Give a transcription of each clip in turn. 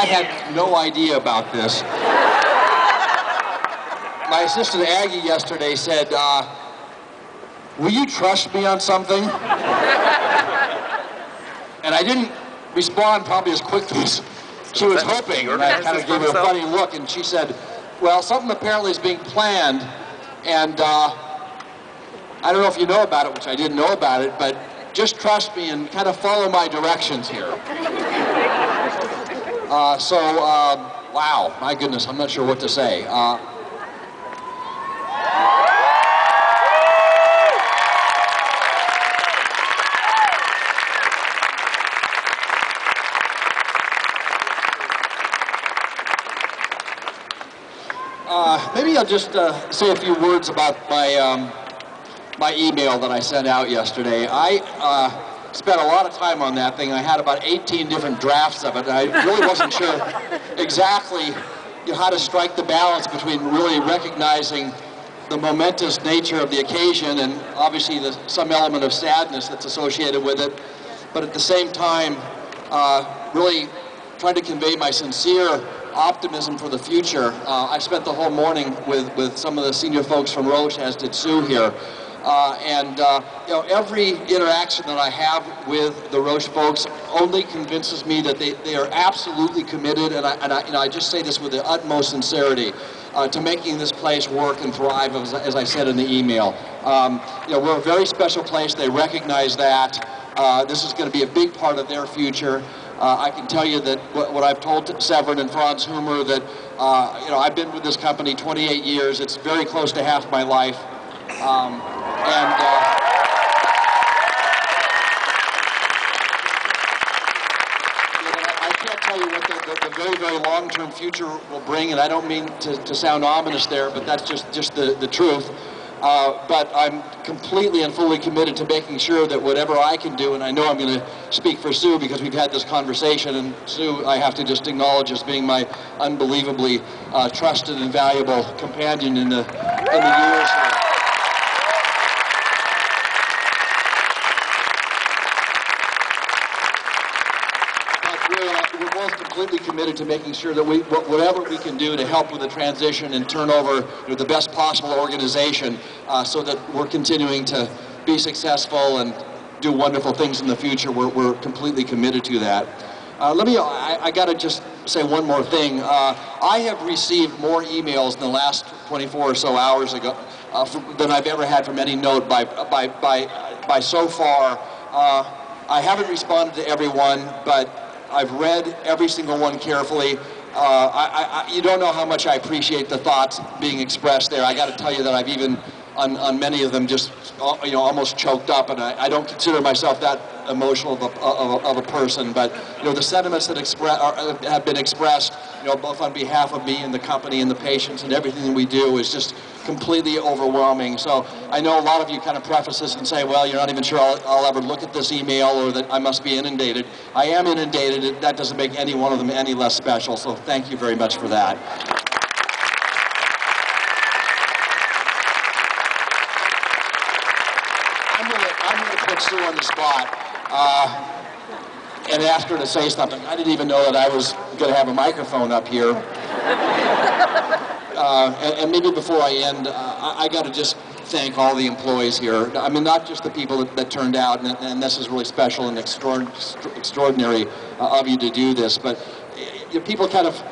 I had no idea about this. My assistant Aggie yesterday said, will you trust me on something? And I didn't respond probably as quickly as she was hoping. And I kind of gave her a funny look, and she said, well, something apparently is being planned, and I don't know if you know about it, which I didn't know about it, but just trust me and kind of follow my directions here. Wow, my goodness, I'm not sure what to say. Maybe I'll just say a few words about my email that I sent out yesterday. I spent a lot of time on that thing. I had about 18 different drafts of it, and I really wasn't sure exactly how to strike the balance between really recognizing the momentous nature of the occasion and obviously some element of sadness that's associated with it, but at the same time really trying to convey my sincere optimism for the future. I spent the whole morning with some of the senior folks from Roche, as did Sue here. Every interaction that I have with the Roche folks only convinces me that they are absolutely committed, and I just say this with the utmost sincerity, to making this place work and thrive, as I said in the email. We're a very special place. They recognize that. This is going to be a big part of their future. I can tell you that what I've told Severin and Franz Humer, that I've been with this company 28 years. It's very close to half my life. I can't tell you what the very, very long-term future will bring, and I don't mean to sound ominous there, but that's just the truth. But I'm completely and fully committed to making sure that whatever I can do, and I know I'm going to speak for Sue because we've had this conversation, and Sue I have to just acknowledge as being my unbelievably trusted and valuable companion in the years here. We're both completely committed to making sure that whatever we can do to help with the transition and turn over the best possible organization so that we're continuing to be successful and do wonderful things in the future. We're completely committed to that. I got to just say one more thing. I have received more emails in the last 24 or so hours ago than I've ever had from any note by so far. I haven't responded to everyone, but I've read every single one carefully. You don't know how much I appreciate the thoughts being expressed there. I got to tell you that I've even, on many of them, just almost choked up, and I don't consider myself that emotional of a person. But the sentiments that have been expressed, both on behalf of me and the company and the patients and everything that we do, is just completely overwhelming. So I know a lot of you kind of preface this and say, well, you're not even sure I'll ever look at this email, or that I must be inundated. I am inundated. That doesn't make any one of them any less special. So thank you very much for that. I'm going to put Sue on the spot and ask her to say something. I didn't even know that I was going to have a microphone up here. And maybe before I end, I got to just thank all the employees here. I mean, not just the people that turned out, and this is really special and extraordinary of you to do this, but people kind of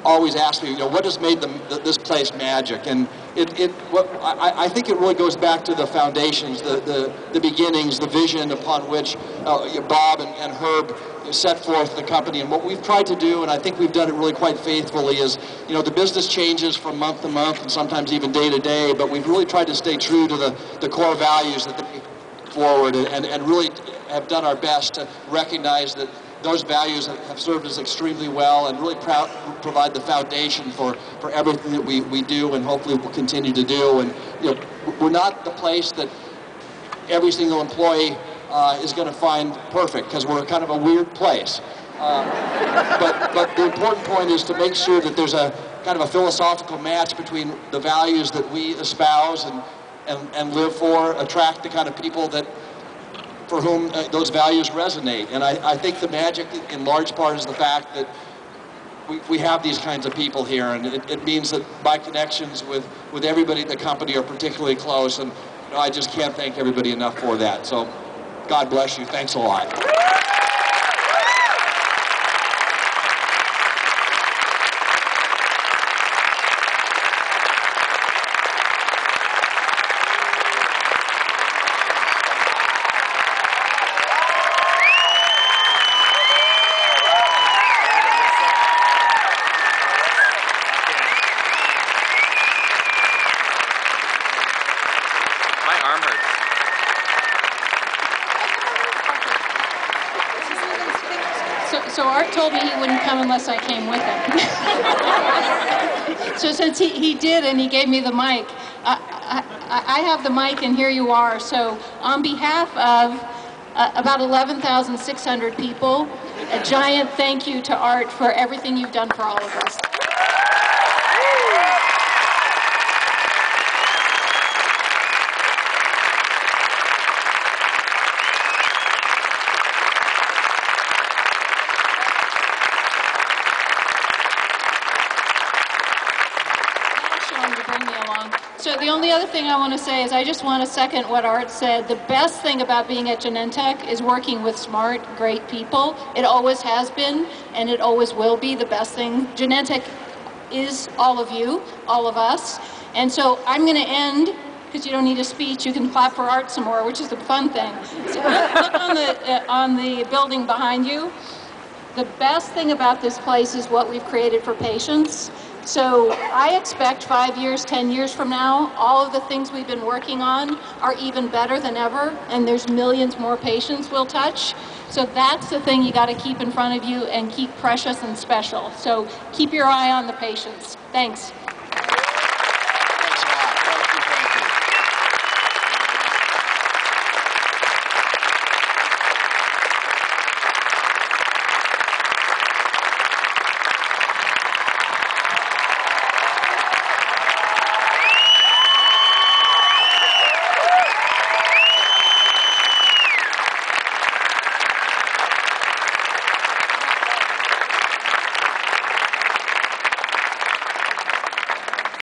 always ask me, what has made this place magic? And I think it really goes back to the foundations, the beginnings, the vision upon which Bob and Herb set forth the company. And what we've tried to do, and I think we've done it really quite faithfully, is, the business changes from month to month and sometimes even day to day, but we've really tried to stay true to the core values that they forward, and really have done our best to recognize that those values have served us extremely well and really provide the foundation for everything that we do and hopefully will continue to do. And we're not the place that every single employee is going to find perfect, because we're kind of a weird place. But the important point is to make sure that there's a kind of a philosophical match between the values that we espouse and live for, attract the kind of people for whom those values resonate. And I think the magic in large part is the fact that we have these kinds of people here, and it means that my connections with everybody at the company are particularly close, and I just can't thank everybody enough for that. So God bless you. Thanks a lot. So Art told me he wouldn't come unless I came with him. So since he did and he gave me the mic, I have the mic and here you are. So on behalf of about 11,600 people, a giant thank you to Art for everything you've done for all of us. So the only other thing I want to say is I just want to second what Art said. The best thing about being at Genentech is working with smart, great people. It always has been, and it always will be the best thing. Genentech is all of you, all of us. And so I'm going to end, because you don't need a speech, you can clap for Art some more, which is the fun thing. So look on the building behind you. The best thing about this place is what we've created for patients. So I expect 5 years, 10 years from now, all of the things we've been working on are even better than ever, and there's millions more patients we'll touch. So that's the thing you got to keep in front of you and keep precious and special. So keep your eye on the patients. Thanks.